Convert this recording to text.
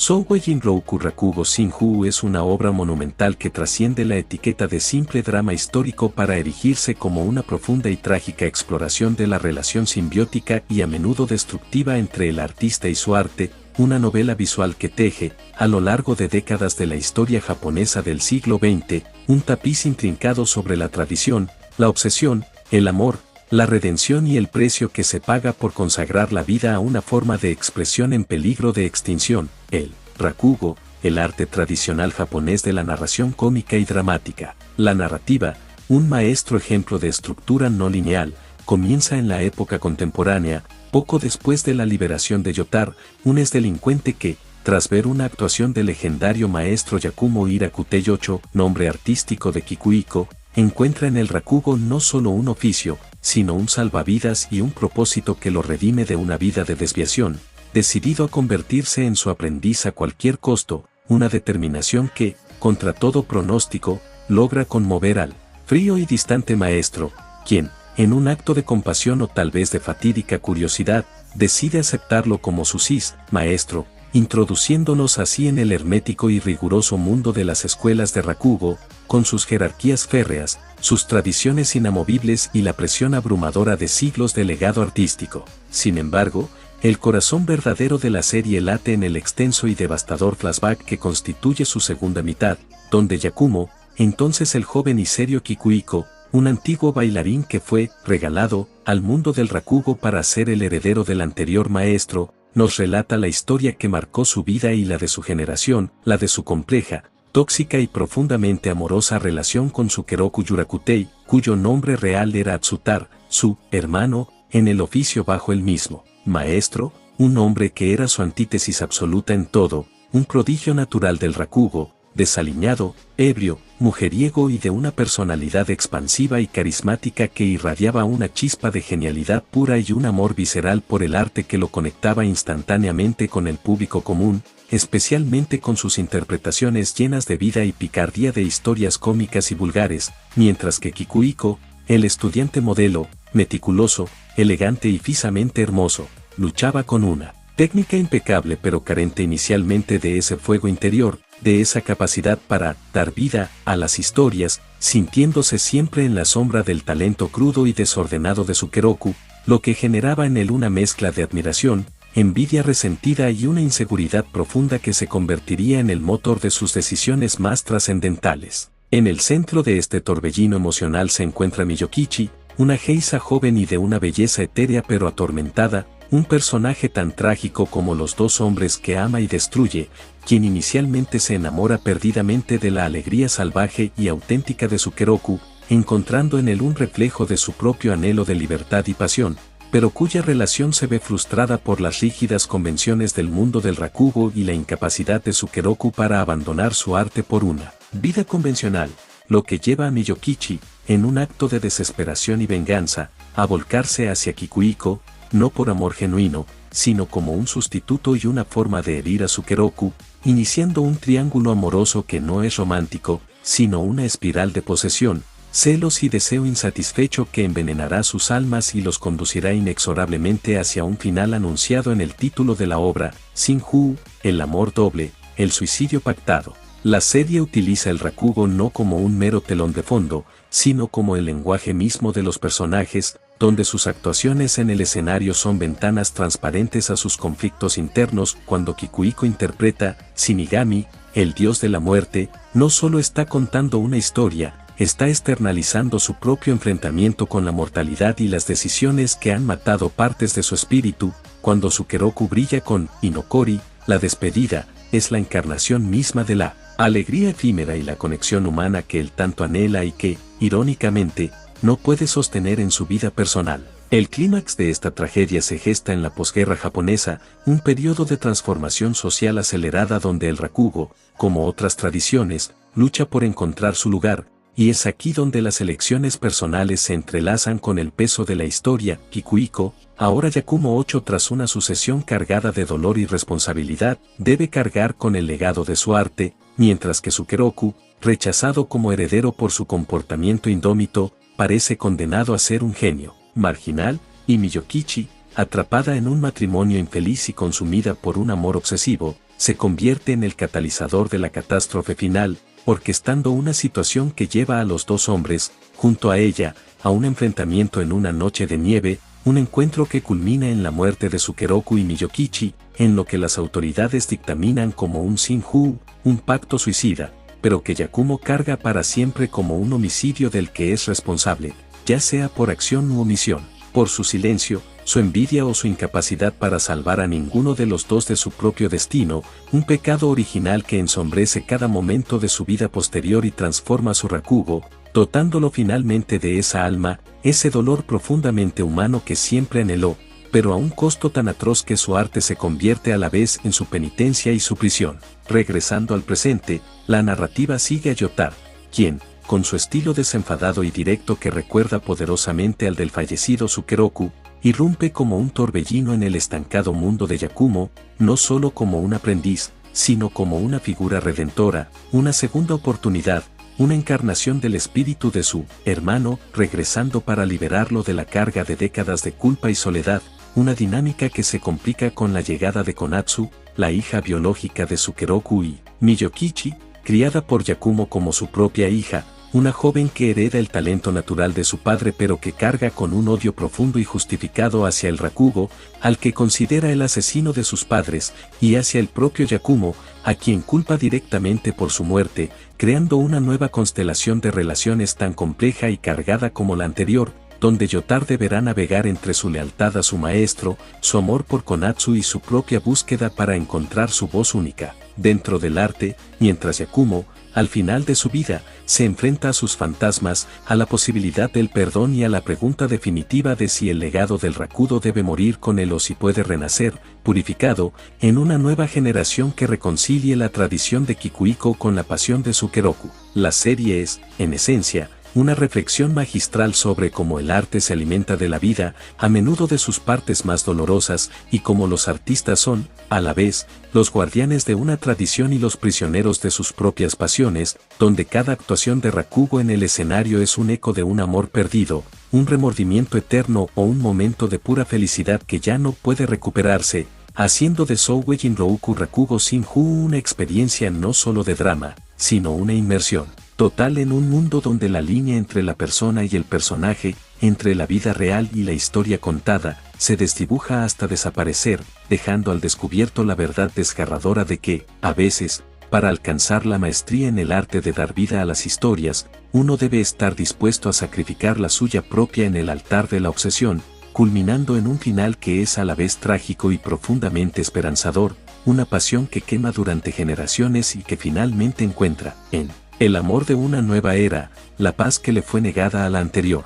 Sougui Jinroku Rakugo Shinju es una obra monumental que trasciende la etiqueta de simple drama histórico para erigirse como una profunda y trágica exploración de la relación simbiótica y a menudo destructiva entre el artista y su arte, una novela visual que teje, a lo largo de décadas de la historia japonesa del siglo XX, un tapiz intrincado sobre la tradición, la obsesión, el amor, la redención y el precio que se paga por consagrar la vida a una forma de expresión en peligro de extinción, el rakugo, el arte tradicional japonés de la narración cómica y dramática. La narrativa, un maestro ejemplo de estructura no lineal, comienza en la época contemporánea, poco después de la liberación de Yotaro, un exdelincuente que, tras ver una actuación del legendario maestro Yakumo Irakuteyocho, nombre artístico de Kikuiko, encuentra en el rakugo no solo un oficio, sino un salvavidas y un propósito que lo redime de una vida de desviación, decidido a convertirse en su aprendiz a cualquier costo, una determinación que, contra todo pronóstico, logra conmover al frío y distante maestro, quien, en un acto de compasión o tal vez de fatídica curiosidad, decide aceptarlo como su maestro, introduciéndonos así en el hermético y riguroso mundo de las escuelas de rakugo, con sus jerarquías férreas, sus tradiciones inamovibles y la presión abrumadora de siglos de legado artístico. Sin embargo, el corazón verdadero de la serie late en el extenso y devastador flashback que constituye su segunda mitad, donde Yakumo, entonces el joven y serio Kikuiko, un antiguo bailarín que fue regalado al mundo del rakugo para ser el heredero del anterior maestro, nos relata la historia que marcó su vida y la de su generación, la de su compleja, tóxica y profundamente amorosa relación con Sukeroku Yurakutei, cuyo nombre real era Atsutaro, su hermano, en el oficio bajo el mismo maestro, un hombre que era su antítesis absoluta en todo, un prodigio natural del rakugo, desaliñado, ebrio, mujeriego y de una personalidad expansiva y carismática que irradiaba una chispa de genialidad pura y un amor visceral por el arte que lo conectaba instantáneamente con el público común, especialmente con sus interpretaciones llenas de vida y picardía de historias cómicas y vulgares, mientras que Kikuiko, el estudiante modelo, meticuloso, elegante y fisamente hermoso, luchaba con una técnica impecable pero carente inicialmente de ese fuego interior, de esa capacidad para dar vida a las historias, sintiéndose siempre en la sombra del talento crudo y desordenado de Sukeroku, lo que generaba en él una mezcla de admiración, envidia resentida y una inseguridad profunda que se convertiría en el motor de sus decisiones más trascendentales. En el centro de este torbellino emocional se encuentra Miyokichi, una geisha joven y de una belleza etérea pero atormentada, un personaje tan trágico como los dos hombres que ama y destruye, quien inicialmente se enamora perdidamente de la alegría salvaje y auténtica de Sukeroku, encontrando en él un reflejo de su propio anhelo de libertad y pasión, pero cuya relación se ve frustrada por las rígidas convenciones del mundo del rakugo y la incapacidad de Sukeroku para abandonar su arte por una vida convencional, lo que lleva a Miyokichi, en un acto de desesperación y venganza, a volcarse hacia Kikuiko, no por amor genuino, sino como un sustituto y una forma de herir a Sukeroku, iniciando un triángulo amoroso que no es romántico, sino una espiral de posesión, celos y deseo insatisfecho que envenenará sus almas y los conducirá inexorablemente hacia un final anunciado en el título de la obra, Shinju, el amor doble, el suicidio pactado. La serie utiliza el rakugo no como un mero telón de fondo, sino como el lenguaje mismo de los personajes, donde sus actuaciones en el escenario son ventanas transparentes a sus conflictos internos. Cuando Kikuiko interpreta Shinigami, el dios de la muerte, no solo está contando una historia, está externalizando su propio enfrentamiento con la mortalidad y las decisiones que han matado partes de su espíritu. Cuando Sukeroku brilla con Inokori, la despedida, es la encarnación misma de la alegría efímera y la conexión humana que él tanto anhela y que, irónicamente, no puede sostener en su vida personal. El clímax de esta tragedia se gesta en la posguerra japonesa, un periodo de transformación social acelerada donde el rakugo, como otras tradiciones, lucha por encontrar su lugar, y es aquí donde las elecciones personales se entrelazan con el peso de la historia. Kikuiko, ahora Yakumo 8 tras una sucesión cargada de dolor y responsabilidad, debe cargar con el legado de su arte, mientras que Sukeroku, rechazado como heredero por su comportamiento indómito, parece condenado a ser un genio marginal, y Miyokichi, atrapada en un matrimonio infeliz y consumida por un amor obsesivo, se convierte en el catalizador de la catástrofe final, orquestando una situación que lleva a los dos hombres, junto a ella, a un enfrentamiento en una noche de nieve, un encuentro que culmina en la muerte de Sukeroku y Miyokichi, en lo que las autoridades dictaminan como un Sinju, un pacto suicida, pero que Yakumo carga para siempre como un homicidio del que es responsable, ya sea por acción u omisión, por su silencio, su envidia o su incapacidad para salvar a ninguno de los dos de su propio destino, un pecado original que ensombrece cada momento de su vida posterior y transforma su Rakugo, dotándolo finalmente de esa alma, ese dolor profundamente humano que siempre anheló, pero a un costo tan atroz que su arte se convierte a la vez en su penitencia y su prisión. Regresando al presente, la narrativa sigue a Yotaro, quien, con su estilo desenfadado y directo que recuerda poderosamente al del fallecido Sukeroku, irrumpe como un torbellino en el estancado mundo de Yakumo, no solo como un aprendiz, sino como una figura redentora, una segunda oportunidad, una encarnación del espíritu de su hermano, regresando para liberarlo de la carga de décadas de culpa y soledad, una dinámica que se complica con la llegada de Konatsu, la hija biológica de Sukeroku, y Miyokichi, criada por Yakumo como su propia hija, una joven que hereda el talento natural de su padre pero que carga con un odio profundo y justificado hacia el Rakugo, al que considera el asesino de sus padres, y hacia el propio Yakumo, a quien culpa directamente por su muerte, creando una nueva constelación de relaciones tan compleja y cargada como la anterior, donde Yotaro deberá navegar entre su lealtad a su maestro, su amor por Konatsu y su propia búsqueda para encontrar su voz única dentro del arte, mientras Yakumo, al final de su vida, se enfrenta a sus fantasmas, a la posibilidad del perdón y a la pregunta definitiva de si el legado del Rakugo debe morir con él o si puede renacer, purificado, en una nueva generación que reconcilie la tradición de Kikuiko con la pasión de Sukeroku. La serie es, en esencia, una reflexión magistral sobre cómo el arte se alimenta de la vida, a menudo de sus partes más dolorosas, y cómo los artistas son, a la vez, los guardianes de una tradición y los prisioneros de sus propias pasiones, donde cada actuación de Rakugo en el escenario es un eco de un amor perdido, un remordimiento eterno o un momento de pura felicidad que ya no puede recuperarse, haciendo de Sougei Jinrouku Rakugo Shinju una experiencia no solo de drama, sino una inmersión total en un mundo donde la línea entre la persona y el personaje, entre la vida real y la historia contada, se desdibuja hasta desaparecer, dejando al descubierto la verdad desgarradora de que, a veces, para alcanzar la maestría en el arte de dar vida a las historias, uno debe estar dispuesto a sacrificar la suya propia en el altar de la obsesión, culminando en un final que es a la vez trágico y profundamente esperanzador, una pasión que quema durante generaciones y que finalmente encuentra, en el amor de una nueva era, la paz que le fue negada a la anterior.